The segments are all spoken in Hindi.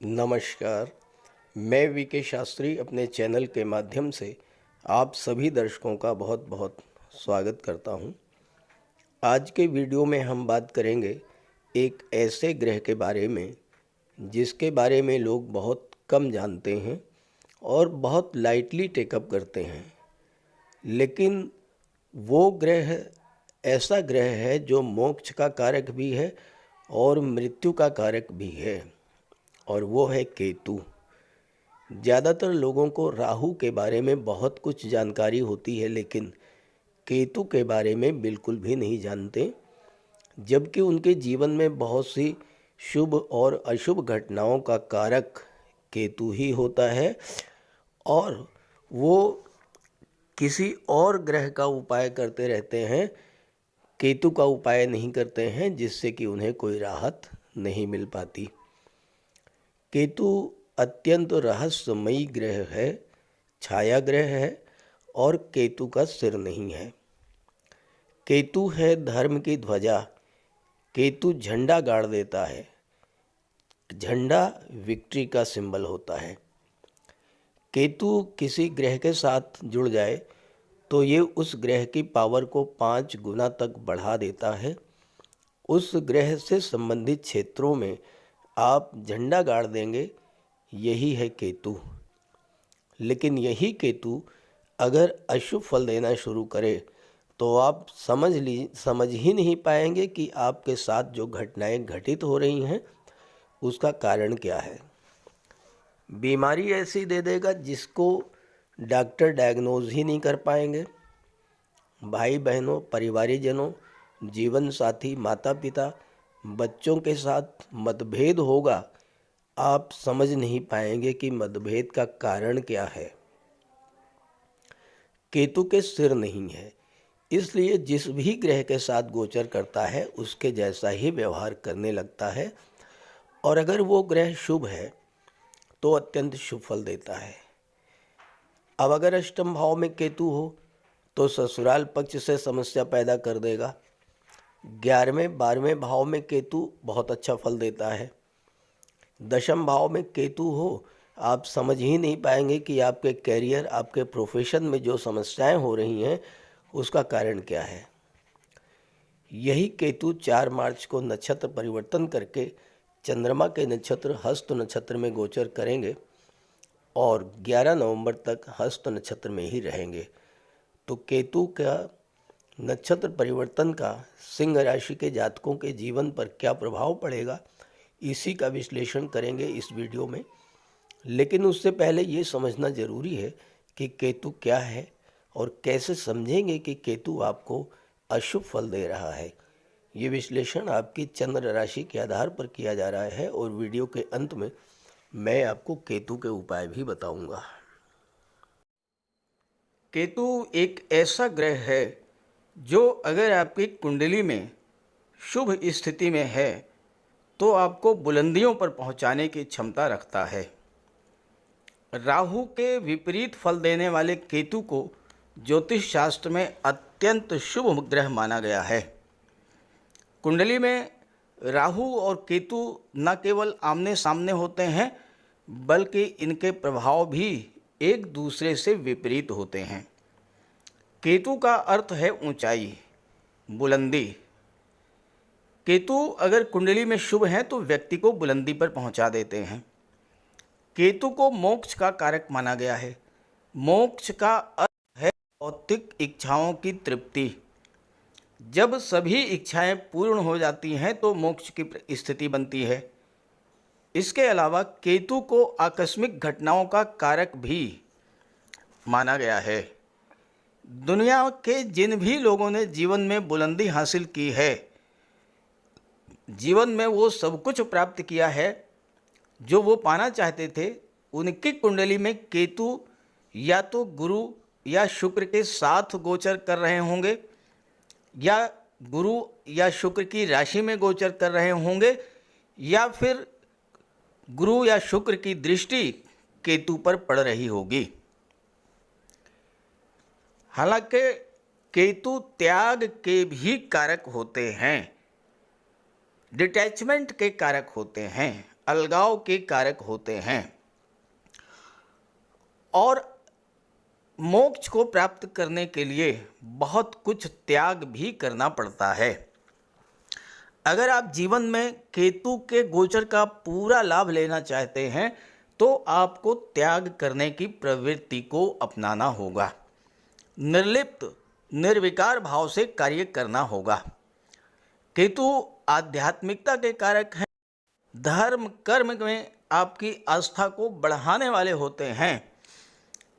नमस्कार। मैं वीके शास्त्री अपने चैनल के माध्यम से आप सभी दर्शकों का बहुत बहुत स्वागत करता हूं। आज के वीडियो में हम बात करेंगे एक ऐसे ग्रह के बारे में जिसके बारे में लोग बहुत कम जानते हैं और बहुत लाइटली टेकअप करते हैं, लेकिन वो ग्रह ऐसा ग्रह है जो मोक्ष का कारक भी है और मृत्यु का कारक भी है, और वो है केतु। ज़्यादातर लोगों को राहु के बारे में बहुत कुछ जानकारी होती है, लेकिन केतु के बारे में बिल्कुल भी नहीं जानते, जबकि उनके जीवन में बहुत सी शुभ और अशुभ घटनाओं का कारक केतु ही होता है, और वो किसी और ग्रह का उपाय करते रहते हैं, केतु का उपाय नहीं करते हैं, जिससे कि उन्हें कोई राहत नहीं मिल पाती। केतु अत्यंत रहस्यमयी ग्रह है, छाया ग्रह है और केतु का सिर नहीं है। केतु है धर्म की ध्वजा। केतु झंडा गाड़ देता है। झंडा विक्ट्री का सिंबल होता है। केतु किसी ग्रह के साथ जुड़ जाए तो ये उस ग्रह की पावर को 5 गुना तक बढ़ा देता है। उस ग्रह से संबंधित क्षेत्रों में आप झंडा गाड़ देंगे, यही है केतु। लेकिन यही केतु अगर अशुभ फल देना शुरू करे तो आप समझ ही नहीं पाएंगे कि आपके साथ जो घटनाएं घटित हो रही हैं उसका कारण क्या है। बीमारी ऐसी दे देगा जिसको डॉक्टर डायग्नोज ही नहीं कर पाएंगे। भाई बहनों, परिवारजनों, जीवन साथी, माता पिता, बच्चों के साथ मतभेद होगा। आप समझ नहीं पाएंगे कि मतभेद का कारण क्या है। केतु के सिर नहीं है, इसलिए जिस भी ग्रह के साथ गोचर करता है उसके जैसा ही व्यवहार करने लगता है, और अगर वो ग्रह शुभ है तो अत्यंत शुभ फल देता है। अब अगर अष्टम भाव में केतु हो तो ससुराल पक्ष से समस्या पैदा कर देगा। 11वें 12वें भाव में केतु बहुत अच्छा फल देता है। दशम भाव में केतु हो, आप समझ ही नहीं पाएंगे कि आपके कैरियर, आपके प्रोफेशन में जो समस्याएं हो रही हैं उसका कारण क्या है। यही केतु 4 मार्च को नक्षत्र परिवर्तन करके चंद्रमा के नक्षत्र हस्त नक्षत्र में गोचर करेंगे और 11 नवंबर तक हस्त नक्षत्र में ही रहेंगे। तो केतु का नक्षत्र परिवर्तन का सिंह राशि के जातकों के जीवन पर क्या प्रभाव पड़ेगा, इसी का विश्लेषण करेंगे इस वीडियो में। लेकिन उससे पहले ये समझना ज़रूरी है कि केतु क्या है और कैसे समझेंगे कि केतु आपको अशुभ फल दे रहा है। ये विश्लेषण आपकी चंद्र राशि के आधार पर किया जा रहा है, और वीडियो के अंत में मैं आपको केतु के उपाय भी बताऊंगा। केतु एक ऐसा ग्रह है जो अगर आपकी कुंडली में शुभ स्थिति में है तो आपको बुलंदियों पर पहुंचाने की क्षमता रखता है। राहु के विपरीत फल देने वाले केतु को ज्योतिष शास्त्र में अत्यंत शुभ ग्रह माना गया है। कुंडली में राहु और केतु न केवल आमने सामने होते हैं, बल्कि इनके प्रभाव भी एक दूसरे से विपरीत होते हैं। केतु का अर्थ है ऊंचाई, बुलंदी। केतु अगर कुंडली में शुभ हैं तो व्यक्ति को बुलंदी पर पहुंचा देते हैं। केतु को मोक्ष का कारक माना गया है। मोक्ष का अर्थ है भौतिक इच्छाओं की तृप्ति। जब सभी इच्छाएं पूर्ण हो जाती हैं तो मोक्ष की स्थिति बनती है। इसके अलावा केतु को आकस्मिक घटनाओं का कारक भी माना गया है। दुनिया के जिन भी लोगों ने जीवन में बुलंदी हासिल की है, जीवन में वो सब कुछ प्राप्त किया है जो वो पाना चाहते थे, उनकी कुंडली में केतु या तो गुरु या शुक्र के साथ गोचर कर रहे होंगे, या गुरु या शुक्र की राशि में गोचर कर रहे होंगे, या फिर गुरु या शुक्र की दृष्टि केतु पर पड़ रही होगी। हालांकि केतु त्याग के भी कारक होते हैं, डिटैचमेंट के कारक होते हैं। अलगाव के कारक होते हैं और मोक्ष को प्राप्त करने के लिए बहुत कुछ त्याग भी करना पड़ता है। अगर आप जीवन में केतु के गोचर का पूरा लाभ लेना चाहते हैं तो आपको त्याग करने की प्रवृत्ति को अपनाना होगा। निर्लिप्त निर्विकार भाव से कार्य करना होगा। केतु आध्यात्मिकता के कारक हैं। धर्म कर्म में आपकी आस्था को बढ़ाने वाले होते हैं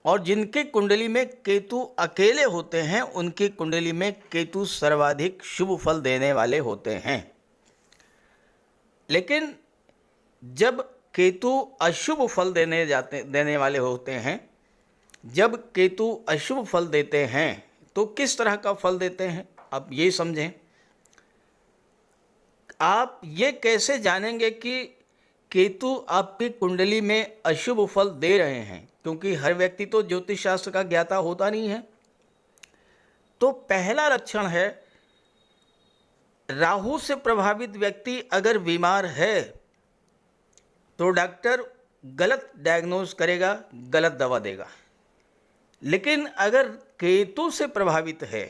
और जिनकी कुंडली में केतु अकेले होते हैं उनकी कुंडली में केतु सर्वाधिक शुभ फल देने वाले होते हैं। लेकिन जब केतु अशुभ फल देने वाले होते हैं, जब केतु अशुभ फल देते हैं तो किस तरह का फल देते हैं आप ये समझें। आप ये कैसे जानेंगे कि केतु आपकी कुंडली में अशुभ फल दे रहे हैं, क्योंकि हर व्यक्ति तो ज्योतिष शास्त्र का ज्ञाता होता नहीं है। तो पहला लक्षण है, राहु से प्रभावित व्यक्ति अगर बीमार है तो डॉक्टर गलत डायग्नोज करेगा, गलत दवा देगा। लेकिन अगर केतु से प्रभावित है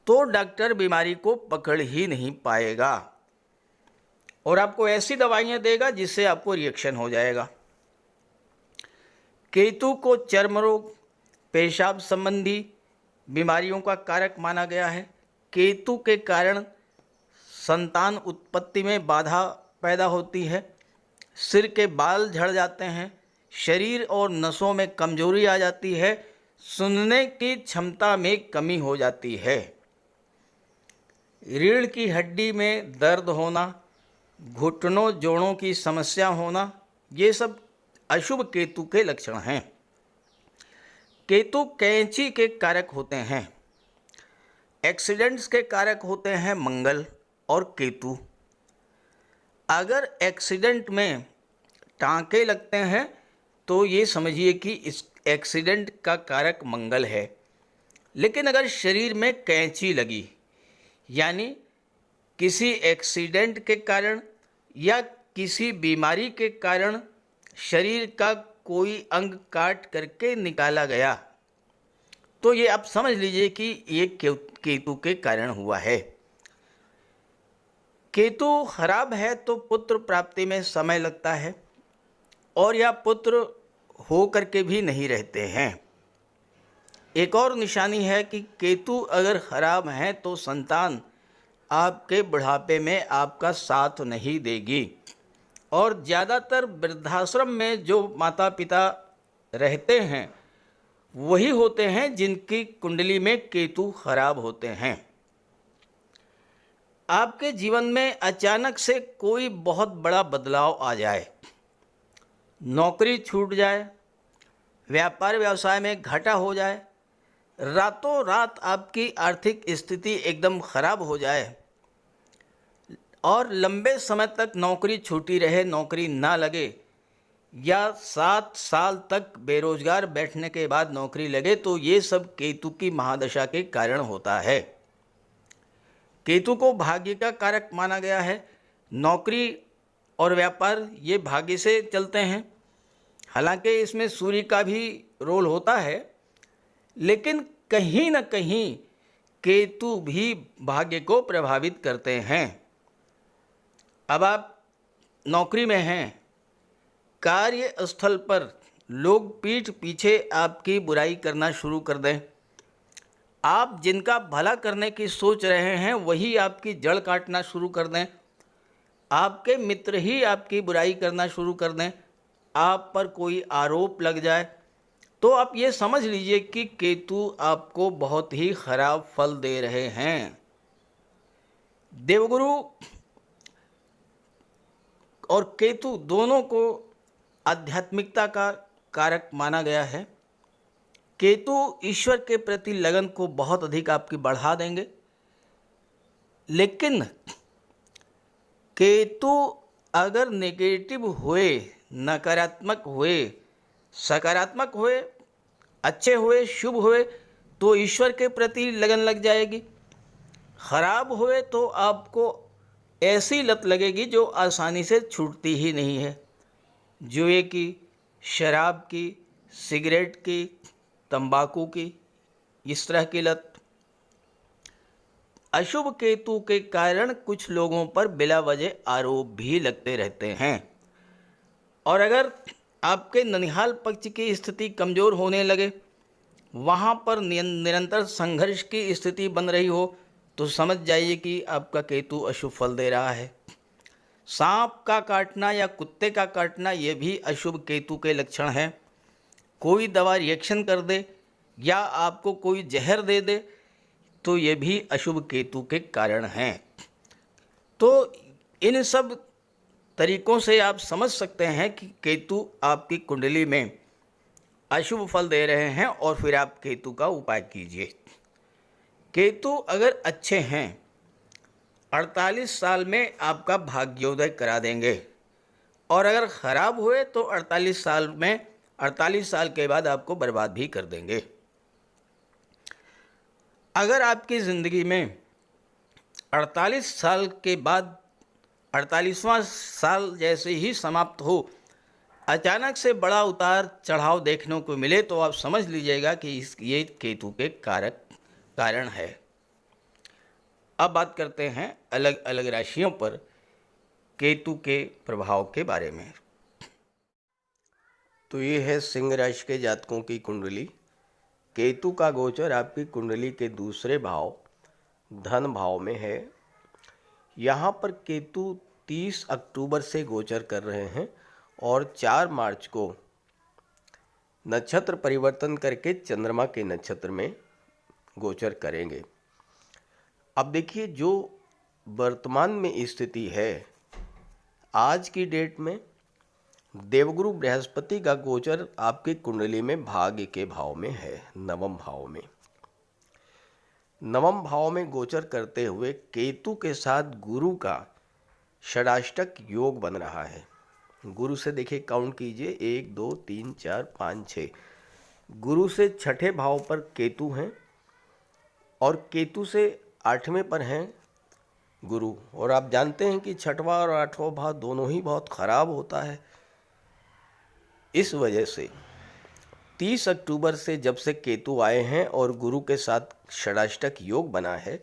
तो डॉक्टर बीमारी को पकड़ ही नहीं पाएगा और आपको ऐसी दवाइयां देगा जिससे आपको रिएक्शन हो जाएगा। केतु को चर्म रोग, पेशाब संबंधी बीमारियों का कारक माना गया है। केतु के कारण संतान उत्पत्ति में बाधा पैदा होती है, सिर के बाल झड़ जाते हैं, शरीर और नसों में कमजोरी आ जाती है, सुनने की क्षमता में कमी हो जाती है, रीढ़ की हड्डी में दर्द होना, घुटनों जोड़ों की समस्या होना, ये सब अशुभ केतु के लक्षण हैं। केतु कैंची के कारक होते हैं। एक्सीडेंट्स के कारक होते हैं मंगल और केतु। अगर एक्सीडेंट में टांके लगते हैं तो ये समझिए कि इस एक्सीडेंट का कारक मंगल है। लेकिन अगर शरीर में कैंची लगी, यानी किसी एक्सीडेंट के कारण या किसी बीमारी के कारण शरीर का कोई अंग काट करके निकाला गया, तो ये आप समझ लीजिए कि ये केतु के कारण हुआ है। केतु खराब है तो पुत्र प्राप्ति में समय लगता है और या पुत्र हो करके भी नहीं रहते हैं। एक और निशानी है कि केतु अगर खराब है तो संतान आपके बुढ़ापे में आपका साथ नहीं देगी और ज़्यादातर वृद्धाश्रम में जो माता पिता रहते हैं वही होते हैं जिनकी कुंडली में केतु खराब होते हैं। आपके जीवन में अचानक से कोई बहुत बड़ा बदलाव आ जाए, नौकरी छूट जाए, व्यापार व्यवसाय में घाटा हो जाए, रातों रात आपकी आर्थिक स्थिति एकदम खराब हो जाए और लंबे समय तक नौकरी छूटी रहे, नौकरी ना लगे या 7 साल तक बेरोजगार बैठने के बाद नौकरी लगे, तो ये सब केतु की महादशा के कारण होता है। केतु को भाग्य का कारक माना गया है। नौकरी और व्यापार ये भाग्य से चलते हैं। हालांकि इसमें सूर्य का भी रोल होता है, लेकिन कहीं न कहीं केतु भी भाग्य को प्रभावित करते हैं। अब आप नौकरी में हैं, कार्यस्थल पर लोग पीठ पीछे आपकी बुराई करना शुरू कर दें, आप जिनका भला करने की सोच रहे हैं वही आपकी जड़ काटना शुरू कर दें, आपके मित्र ही आपकी बुराई करना शुरू कर दें, आप पर कोई आरोप लग जाए, तो आप ये समझ लीजिए कि केतु आपको बहुत ही खराब फल दे रहे हैं। देवगुरु और केतु दोनों को आध्यात्मिकता का कारक माना गया है। केतु ईश्वर के प्रति लगन को बहुत अधिक आपकी बढ़ा देंगे, लेकिन केतु अगर नेगेटिव हुए, नकारात्मक हुए, सकारात्मक हुए, अच्छे हुए, शुभ हुए तो ईश्वर के प्रति लगन लग जाएगी। खराब हुए तो आपको ऐसी लत लगेगी जो आसानी से छूटती ही नहीं है। जुए की, शराब की, सिगरेट की, तंबाकू की, इस तरह की लत। अशुभ केतु के कारण कुछ लोगों पर बिला वजह आरोप भी लगते रहते हैं। और अगर आपके ननिहाल पक्ष की स्थिति कमज़ोर होने लगे, वहाँ पर निरंतर संघर्ष की स्थिति बन रही हो, तो समझ जाइए कि आपका केतु अशुभ फल दे रहा है। सांप का काटना या कुत्ते का काटना ये भी अशुभ केतु के लक्षण हैं। कोई दवा रिएक्शन कर दे या आपको कोई जहर दे दे, तो ये भी अशुभ केतु के कारण हैं। तो इन सब तरीकों से आप समझ सकते हैं कि केतु आपकी कुंडली में अशुभ फल दे रहे हैं, और फिर आप केतु का उपाय कीजिए। केतु अगर अच्छे हैं, 48 साल में आपका भाग्योदय करा देंगे, और अगर ख़राब हुए तो 48 साल के बाद आपको बर्बाद भी कर देंगे। अगर आपकी ज़िंदगी में 48 साल के बाद 48वां साल जैसे ही समाप्त हो, अचानक से बड़ा उतार चढ़ाव देखने को मिले, तो आप समझ लीजिएगा कि ये केतु के कारण है। अब बात करते हैं अलग अलग राशियों पर केतु के प्रभाव के बारे में। तो ये है सिंह राशि के जातकों की कुंडली। केतु का गोचर आपकी कुंडली के दूसरे भाव धन भाव में है। यहाँ पर केतु 30 अक्टूबर से गोचर कर रहे हैं और 4 मार्च को नक्षत्र परिवर्तन करके चंद्रमा के नक्षत्र में गोचर करेंगे। अब देखिए, जो वर्तमान में स्थिति है, आज की डेट में देवगुरु बृहस्पति का गोचर आपकी कुंडली में भाग्य के भाव में है, नवम भाव में। नवम भाव में गोचर करते हुए केतु के साथ गुरु का षडाष्टक योग बन रहा है। गुरु से देखिए, काउंट कीजिए, 1 2 3 4 5 6। गुरु से छठे भाव पर केतु हैं और केतु से 8वें पर हैं गुरु। और आप जानते हैं कि छठवां और 8वां भाव दोनों ही बहुत खराब होता है। इस वजह से 30 अक्टूबर से जब से केतु आए हैं और गुरु के साथ षडाष्टक योग बना है,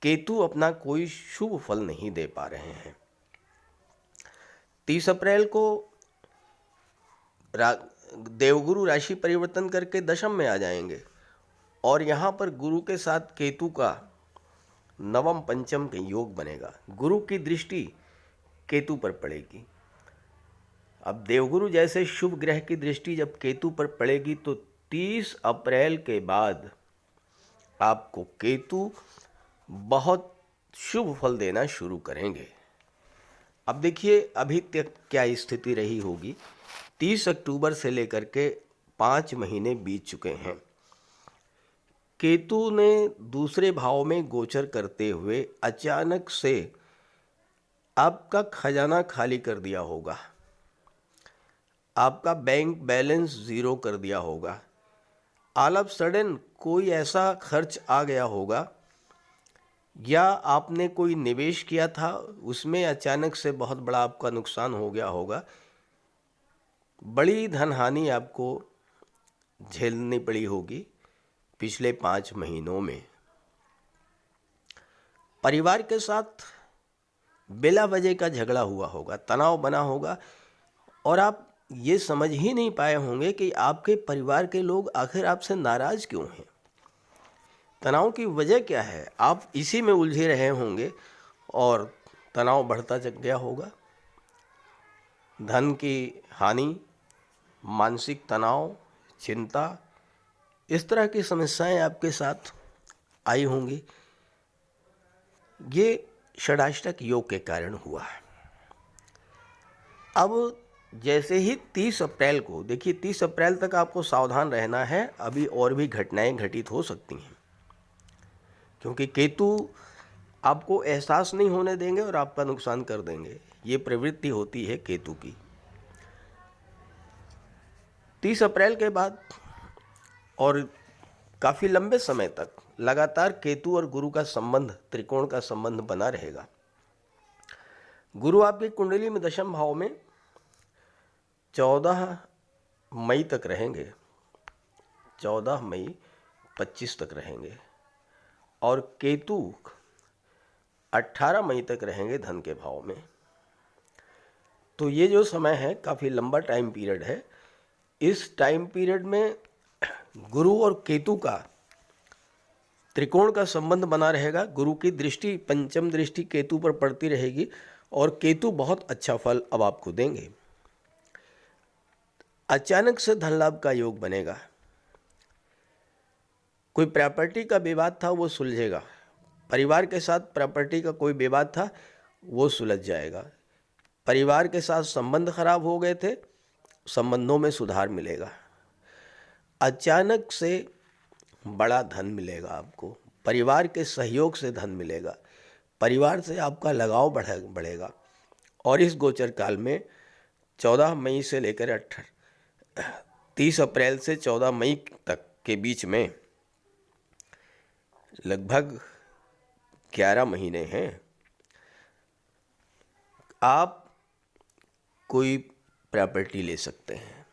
केतु अपना कोई शुभ फल नहीं दे पा रहे हैं। 30 अप्रैल को देवगुरु राशि परिवर्तन करके दशम में आ जाएंगे, और यहाँ पर गुरु के साथ केतु का नवम पंचम का योग बनेगा। गुरु की दृष्टि केतु पर पड़ेगी। अब देवगुरु जैसे शुभ ग्रह की दृष्टि जब केतु पर पड़ेगी, तो 30 अप्रैल के बाद आपको केतु बहुत शुभ फल देना शुरू करेंगे। अब देखिए, अभी तक क्या स्थिति रही होगी। 30 अक्टूबर से लेकर के 5 महीने बीत चुके हैं। केतु ने दूसरे भाव में गोचर करते हुए अचानक से आपका खजाना खाली कर दिया होगा, आपका बैंक बैलेंस ज़ीरो कर दिया होगा। ऑल ऑफ सडन कोई ऐसा खर्च आ गया होगा, या आपने कोई निवेश किया था, उसमें अचानक से बहुत बड़ा आपका नुकसान हो गया होगा। बड़ी धनहानि आपको झेलनी पड़ी होगी पिछले 5 महीनों में। परिवार के साथ बिला वजह का झगड़ा हुआ होगा, तनाव बना होगा, और आप ये समझ ही नहीं पाए होंगे कि आपके परिवार के लोग आखिर आपसे नाराज़ क्यों हैं, तनाव की वजह क्या है। आप इसी में उलझे रहे होंगे और तनाव बढ़ता चल गया होगा। धन की हानि, मानसिक तनाव, चिंता, इस तरह की समस्याएं आपके साथ आई होंगी। ये षडाष्टक योग के कारण हुआ है। अब जैसे ही 30 अप्रैल को, देखिए 30 अप्रैल तक आपको सावधान रहना है। अभी और भी घटनाएं घटित हो सकती हैं, क्योंकि केतु आपको एहसास नहीं होने देंगे और आपका नुकसान कर देंगे। ये प्रवृत्ति होती है केतु की। 30 अप्रैल के बाद और काफ़ी लंबे समय तक लगातार केतु और गुरु का संबंध, त्रिकोण का संबंध बना रहेगा। गुरु आपकी कुंडली में दशम भाव में 14 मई तक रहेंगे, 14 मई 25 तक रहेंगे, और केतु 18 मई तक रहेंगे धन के भाव में। तो ये जो समय है काफ़ी लंबा टाइम पीरियड है। इस टाइम पीरियड में गुरु और केतु का त्रिकोण का संबंध बना रहेगा। गुरु की दृष्टि, पंचम दृष्टि केतु पर पड़ती रहेगी और केतु बहुत अच्छा फल अब आपको देंगे। अचानक से धन लाभ का योग बनेगा। कोई प्रॉपर्टी का विवाद था वो सुलझेगा। परिवार के साथ प्रॉपर्टी का कोई विवाद था वो सुलझ जाएगा। परिवार के साथ संबंध खराब हो गए थे, संबंधों में सुधार मिलेगा। अचानक से बड़ा धन मिलेगा आपको, परिवार के सहयोग से धन मिलेगा, परिवार से आपका लगाव बढ़ेगा। और इस गोचर काल में 14 मई से लेकर 30 अप्रैल से 14 मई तक के बीच में लगभग 11 महीने हैं। आप कोई प्रॉपर्टी ले सकते हैं,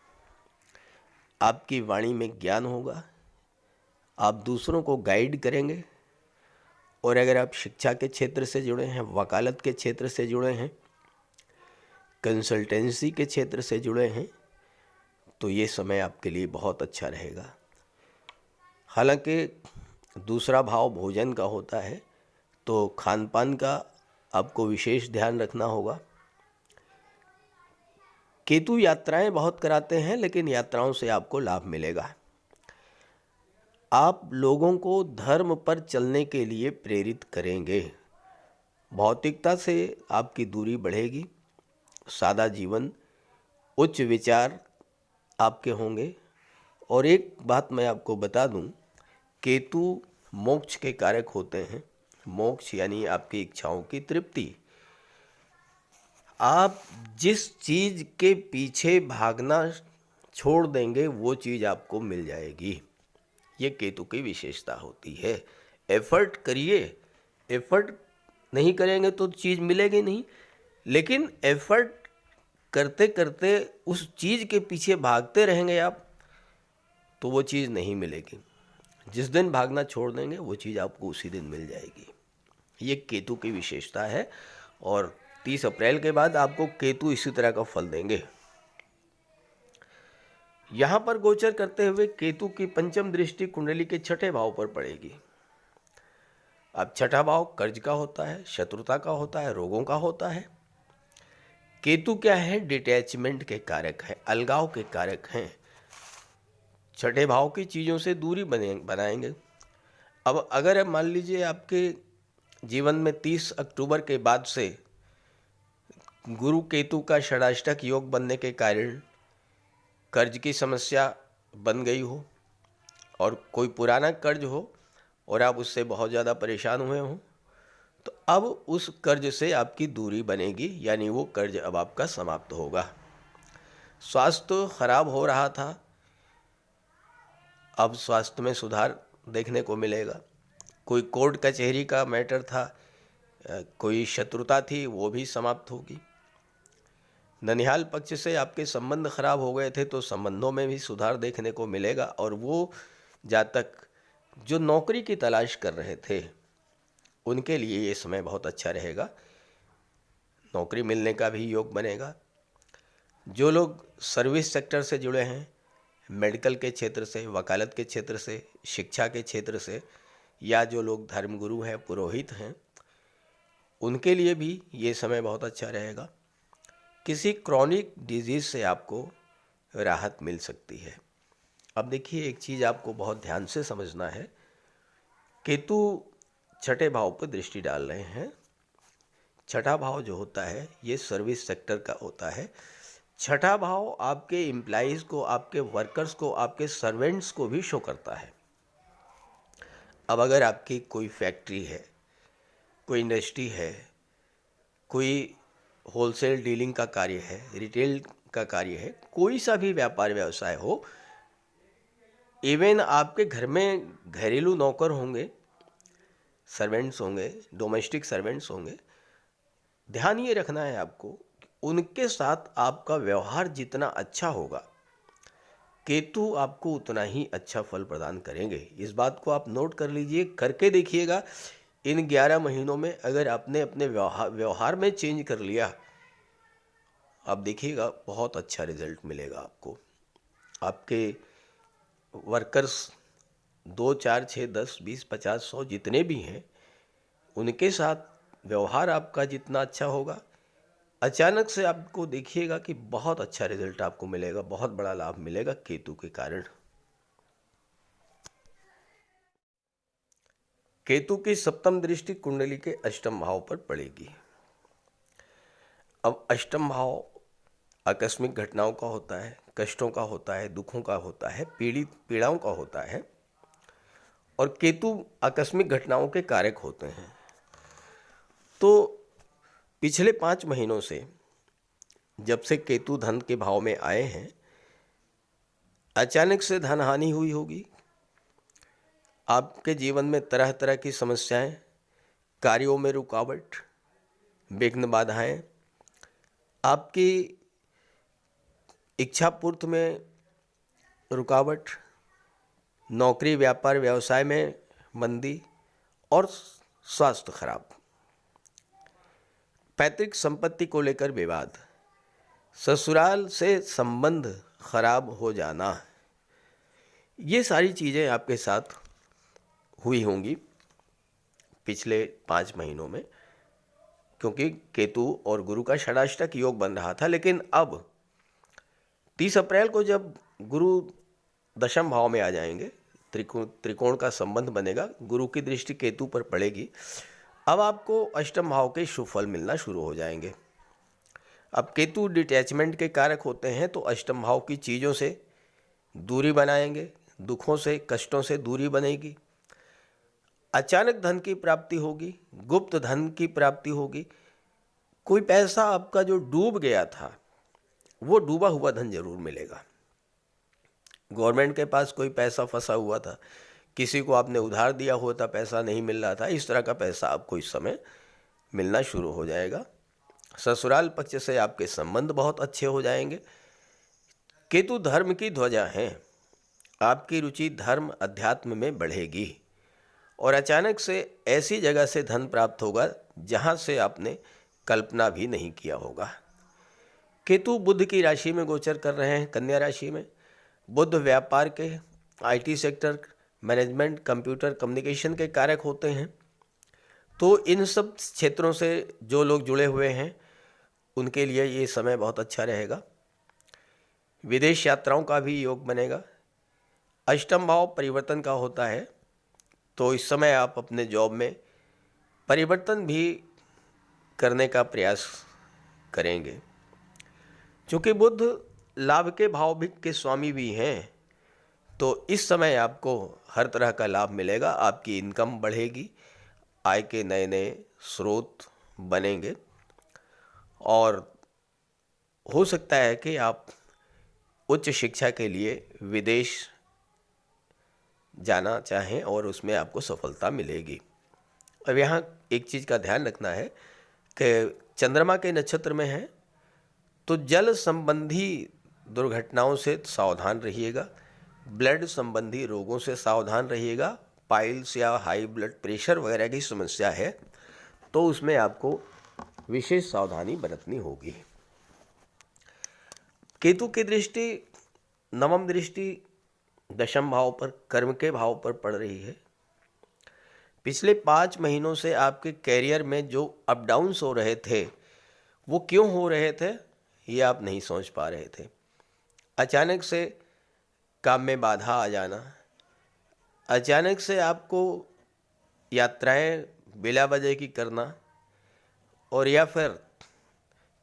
आपकी वाणी में ज्ञान होगा, आप दूसरों को गाइड करेंगे। और अगर आप शिक्षा के क्षेत्र से जुड़े हैं, वकालत के क्षेत्र से जुड़े हैं, कंसल्टेंसी के क्षेत्र से जुड़े हैं, तो ये समय आपके लिए बहुत अच्छा रहेगा। हालांकि दूसरा भाव भोजन का होता है, तो खान पान का आपको विशेष ध्यान रखना होगा। केतु यात्राएं बहुत कराते हैं, लेकिन यात्राओं से आपको लाभ मिलेगा। आप लोगों को धर्म पर चलने के लिए प्रेरित करेंगे। भौतिकता से आपकी दूरी बढ़ेगी, सादा जीवन, उच्च विचार आपके होंगे। और एक बात मैं आपको बता दूं, केतु मोक्ष के कारक होते हैं। मोक्ष यानी आपकी इच्छाओं की तृप्ति। आप जिस चीज़ के पीछे भागना छोड़ देंगे वो चीज़ आपको मिल जाएगी। ये केतु की विशेषता होती है। एफर्ट करिए, एफर्ट नहीं करेंगे तो चीज़ मिलेगी नहीं, लेकिन एफर्ट करते करते उस चीज़ के पीछे भागते रहेंगे आप, तो वो चीज़ नहीं मिलेगी। जिस दिन भागना छोड़ देंगे वो चीज़ आपको उसी दिन मिल जाएगी। ये केतु की विशेषता है। और 30 अप्रैल के बाद आपको केतु इसी तरह का फल देंगे। यहाँ पर गोचर करते हुए केतु की पंचम दृष्टि कुंडली के छठे भाव पर पड़ेगी। अब छठा भाव कर्ज का होता है, शत्रुता का होता है, रोगों का होता है। केतु क्या है? डिटैचमेंट के कारक है, अलगाव के कारक हैं। छठे भाव की चीज़ों से दूरी बनाएंगे। अब अगर मान लीजिए आपके जीवन में 30 अक्टूबर के बाद से गुरु केतु का षडाष्टक योग बनने के कारण कर्ज की समस्या बन गई हो, और कोई पुराना कर्ज हो और आप उससे बहुत ज़्यादा परेशान हुए हों, तो अब उस कर्ज से आपकी दूरी बनेगी, यानी वो कर्ज अब आपका समाप्त होगा। स्वास्थ्य खराब हो रहा था, अब स्वास्थ्य में सुधार देखने को मिलेगा। कोई कोर्ट कचहरी का मैटर था, कोई शत्रुता थी, वो भी समाप्त होगी। ननिहाल पक्ष से आपके संबंध खराब हो गए थे, तो संबंधों में भी सुधार देखने को मिलेगा। और वो जातक जो नौकरी की तलाश कर रहे थे, उनके लिए ये समय बहुत अच्छा रहेगा। नौकरी मिलने का भी योग बनेगा। जो लोग सर्विस सेक्टर से जुड़े हैं, मेडिकल के क्षेत्र से, वकालत के क्षेत्र से, शिक्षा के क्षेत्र से, या जो लोग धर्मगुरु हैं, पुरोहित हैं, उनके लिए भी ये समय बहुत अच्छा रहेगा। किसी क्रॉनिक डिजीज़ से आपको राहत मिल सकती है। अब देखिए, एक चीज़ आपको बहुत ध्यान से समझना है। केतु छठे भाव पर दृष्टि डाल रहे हैं। छठा भाव जो होता है ये सर्विस सेक्टर का होता है। छठा भाव आपके एम्प्लॉइज़ को, आपके वर्कर्स को, आपके सर्वेंट्स को भी शो करता है। अब अगर आपकी कोई फैक्ट्री है, कोई इंडस्ट्री है, कोई होलसेल डीलिंग का कार्य है, रिटेल का कार्य है, कोई सा भी व्यापार व्यवसाय हो, इवन आपके घर में घरेलू नौकर होंगे, सर्वेंट्स होंगे, डोमेस्टिक सर्वेंट्स होंगे, ध्यान ये रखना है आपको, उनके साथ आपका व्यवहार जितना अच्छा होगा, केतु आपको उतना ही अच्छा फल प्रदान करेंगे। इस बात को आप नोट कर लीजिए, करके देखिएगा। इन 11 महीनों में अगर आपने अपने व्यवहार में चेंज कर लिया, आप देखिएगा बहुत अच्छा रिजल्ट मिलेगा आपको। आपके वर्कर्स 2, 4, 6, 10, 20, 50, 100 जितने भी हैं, उनके साथ व्यवहार आपका जितना अच्छा होगा, अचानक से आपको देखिएगा कि बहुत अच्छा रिजल्ट आपको मिलेगा, बहुत बड़ा लाभ मिलेगा केतु के कारण। केतु की सप्तम दृष्टि कुंडली के अष्टम भाव पर पड़ेगी। अब अष्टम भाव आकस्मिक घटनाओं का होता है, कष्टों का होता है, दुखों का होता है, पीड़ाओं का होता है, और केतु आकस्मिक घटनाओं के कारक होते हैं। तो पिछले 5 महीनों से जब से केतु धन के भाव में आए हैं, अचानक से धन हानि हुई होगी। आपके जीवन में तरह तरह की समस्याएं, कार्यों में रुकावट, विघ्न बाधाएं, आपकी इच्छा पूर्ति में रुकावट, नौकरी व्यापार व्यवसाय में मंदी और स्वास्थ्य खराब, पैतृक संपत्ति को लेकर विवाद, ससुराल से संबंध खराब हो जाना, ये सारी चीज़ें आपके साथ हुई होंगी पिछले 5 महीनों में, क्योंकि केतु और गुरु का षडाष्टक योग बन रहा था। लेकिन अब 30 अप्रैल को जब गुरु दशम भाव में आ जाएंगे, त्रिकोण का संबंध बनेगा, गुरु की दृष्टि केतु पर पड़ेगी, अब आपको अष्टम भाव के शुभ फल मिलना शुरू हो जाएंगे। अब केतु डिटैचमेंट के कारक होते हैं, तो अष्टम भाव की चीज़ों से दूरी बनाएंगे, दुखों से कष्टों से दूरी बनेगी, अचानक धन की प्राप्ति होगी, गुप्त धन की प्राप्ति होगी। कोई पैसा आपका जो डूब गया था, वो डूबा हुआ धन जरूर मिलेगा। गवर्नमेंट के पास कोई पैसा फंसा हुआ था, किसी को आपने उधार दिया हुआ था, पैसा नहीं मिल रहा था, इस तरह का पैसा आपको इस समय मिलना शुरू हो जाएगा। ससुराल पक्ष से आपके संबंध बहुत अच्छे हो जाएंगे। केतु धर्म की ध्वजा हैं, आपकी रुचि धर्म अध्यात्म में बढ़ेगी और अचानक से ऐसी जगह से धन प्राप्त होगा जहां से आपने कल्पना भी नहीं किया होगा। केतु बुध की राशि में गोचर कर रहे हैं, कन्या राशि में। बुध व्यापार के, IT sector, management, computer, communication के कारक होते हैं। तो इन सब क्षेत्रों से जो लोग जुड़े हुए हैं उनके लिए ये समय बहुत अच्छा रहेगा। विदेश यात्राओं का भी योग बनेगा। अष्टम भाव परिवर्तन का होता है, तो इस समय आप अपने जॉब में परिवर्तन भी करने का प्रयास करेंगे। चूँकि बुध लाभ के भाव भी के स्वामी भी हैं, तो इस समय आपको हर तरह का लाभ मिलेगा। आपकी इनकम बढ़ेगी, आय के नए नए स्रोत बनेंगे और हो सकता है कि आप उच्च शिक्षा के लिए विदेश जाना चाहें और उसमें आपको सफलता मिलेगी। अब यहाँ एक चीज़ का ध्यान रखना है कि चंद्रमा के नक्षत्र में है, तो जल संबंधी दुर्घटनाओं से सावधान रहिएगा, ब्लड संबंधी रोगों से सावधान रहिएगा। पाइल्स या हाई ब्लड प्रेशर वगैरह की समस्या है तो उसमें आपको विशेष सावधानी बरतनी होगी। केतु की दृष्टि, नवम दृष्टि दशम भाव पर, कर्म के भाव पर पड़ रही है। पिछले 5 महीनों से आपके कैरियर में जो अप डाउन्स हो रहे थे, वो क्यों हो रहे थे ये आप नहीं सोच पा रहे थे। अचानक से काम में बाधा आ जाना, अचानक से आपको यात्राएं बिला वजह की करना, और या फिर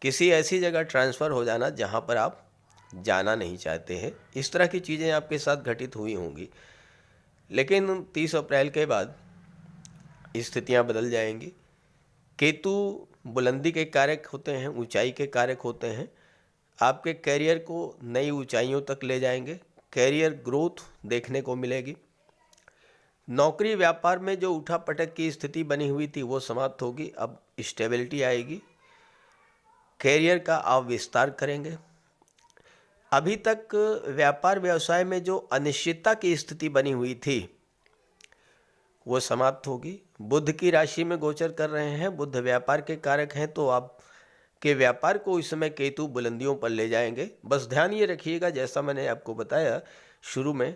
किसी ऐसी जगह ट्रांसफ़र हो जाना जहां पर आप जाना नहीं चाहते हैं। इस तरह की चीज़ें आपके साथ घटित हुई होंगी। लेकिन 30 अप्रैल के बाद स्थितियां बदल जाएंगी। केतु बुलंदी के कारक होते हैं, ऊंचाई के कारक होते हैं। आपके कैरियर को नई ऊंचाइयों तक ले जाएंगे, कैरियर ग्रोथ देखने को मिलेगी। नौकरी व्यापार में जो उठा पटक की स्थिति बनी हुई थी वो समाप्त होगी, अब स्टेबिलिटी आएगी। कैरियर का आप विस्तार करेंगे। अभी तक व्यापार व्यवसाय में जो अनिश्चितता की स्थिति बनी हुई थी वो समाप्त होगी। बुध की राशि में गोचर कर रहे हैं, बुध व्यापार के कारक हैं, तो आप के व्यापार को इस समय केतु बुलंदियों पर ले जाएंगे। बस ध्यान ये रखिएगा, जैसा मैंने आपको बताया शुरू में,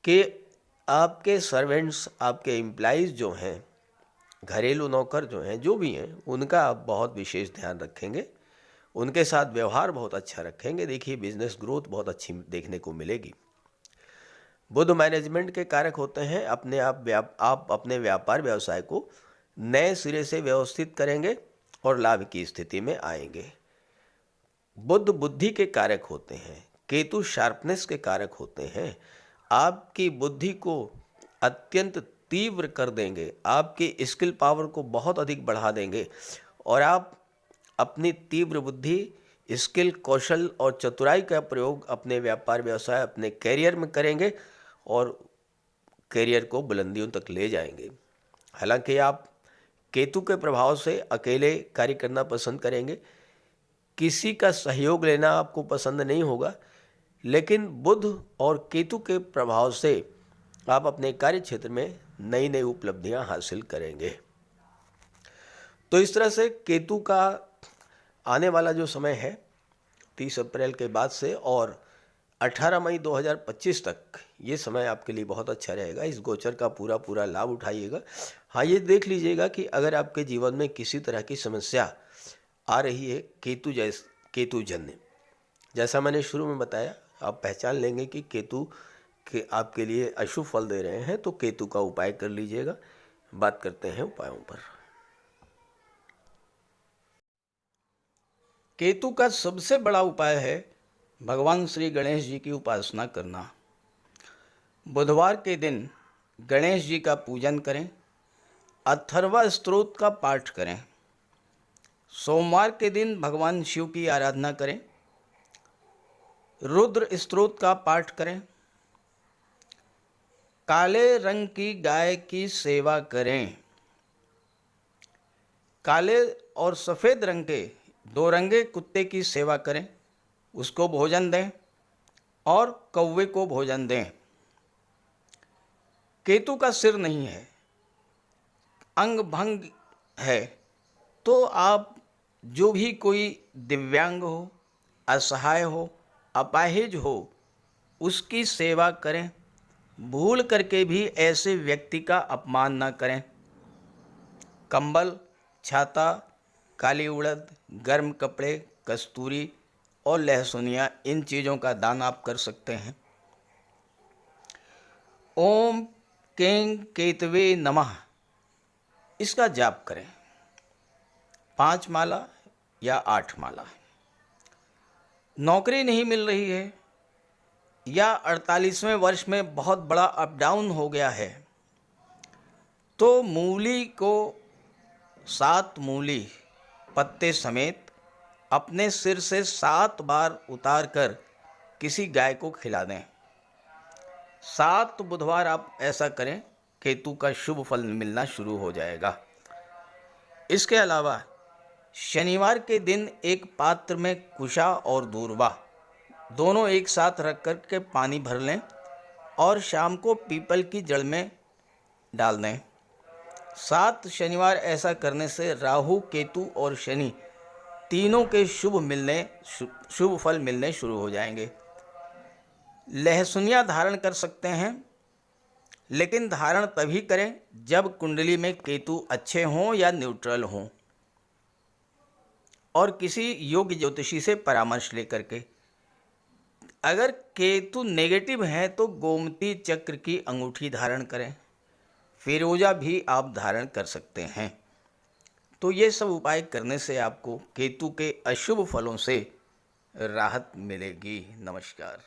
कि आपके सर्वेंट्स, आपके एम्प्लॉइज़ जो हैं, घरेलू नौकर जो हैं, जो भी हैं, उनका आप बहुत विशेष ध्यान रखेंगे, उनके साथ व्यवहार बहुत अच्छा रखेंगे। देखिए बिजनेस ग्रोथ बहुत अच्छी देखने को मिलेगी। बुध मैनेजमेंट के कारक होते हैं, आप अपने व्यापार व्यवसाय को नए सिरे से व्यवस्थित करेंगे और लाभ की स्थिति में आएंगे। बुध बुद्धि के कारक होते हैं, केतु शार्पनेस के कारक होते हैं। आपकी बुद्धि को अत्यंत तीव्र कर देंगे, आपकी स्किल पावर को बहुत अधिक बढ़ा देंगे और आप अपनी तीव्र बुद्धि, स्किल, कौशल और चतुराई का प्रयोग अपने व्यापार व्यवसाय, अपने कैरियर में करेंगे और कैरियर को बुलंदियों तक ले जाएंगे। हालांकि आप केतु के प्रभाव से अकेले कार्य करना पसंद करेंगे, किसी का सहयोग लेना आपको पसंद नहीं होगा, लेकिन बुध और केतु के प्रभाव से आप अपने कार्य क्षेत्र में नई नई उपलब्धियां हासिल करेंगे। तो इस तरह से केतु का आने वाला जो समय है 30 अप्रैल के बाद से और 18 मई 2025 तक, ये समय आपके लिए बहुत अच्छा रहेगा। इस गोचर का पूरा लाभ उठाइएगा। हाँ, ये देख लीजिएगा कि अगर आपके जीवन में किसी तरह की समस्या आ रही है केतु जन्य, जैसा मैंने शुरू में बताया, आप पहचान लेंगे कि केतु के आपके लिए अशुभ फल दे रहे हैं, तो केतु का उपाय कर लीजिएगा। बात करते हैं उपायों पर। केतु का सबसे बड़ा उपाय है भगवान श्री गणेश जी की उपासना करना। बुधवार के दिन गणेश जी का पूजन करें, अथर्वा स्तोत्र का पाठ करें। सोमवार के दिन भगवान शिव की आराधना करें, रुद्र स्तोत्र का पाठ करें। काले रंग की गाय की सेवा करें। काले और सफ़ेद रंग के दो रंगे कुत्ते की सेवा करें, उसको भोजन दें और कौवे को भोजन दें। केतु का सिर नहीं है, अंग भंग है, तो आप जो भी कोई दिव्यांग हो, असहाय हो, अपाहिज हो, उसकी सेवा करें। भूल करके भी ऐसे व्यक्ति का अपमान न करें। कंबल, छाता, काली उड़द, गर्म कपड़े, कस्तूरी और लहसुनिया, इन चीज़ों का दान आप कर सकते हैं। ओम कें केतवे नमः, इसका जाप करें 5 माला या 8 माला। नौकरी नहीं मिल रही है या 48वें वर्ष में बहुत बड़ा अप डाउन हो गया है, तो मूली को 7 मूली पत्ते समेत अपने सिर से 7 बार उतार कर किसी गाय को खिला दें। 7 बुधवार आप ऐसा करें, केतु का शुभ फल मिलना शुरू हो जाएगा। इसके अलावा शनिवार के दिन एक पात्र में कुशा और दूर्वा दोनों एक साथ रख कर के पानी भर लें और शाम को पीपल की जड़ में डाल दें। 7 शनिवार ऐसा करने से राहु, केतु और शनि तीनों के शुभ फल मिलने शुरू हो जाएंगे। लहसुनिया धारण कर सकते हैं, लेकिन धारण तभी करें जब कुंडली में केतु अच्छे हों या न्यूट्रल हों, और किसी योग्य ज्योतिषी से परामर्श लेकर के। अगर केतु नेगेटिव है तो गोमती चक्र की अंगूठी धारण करें, फिरोजा भी आप धारण कर सकते हैं। तो ये सब उपाय करने से आपको केतु के अशुभ फलों से राहत मिलेगी। नमस्कार।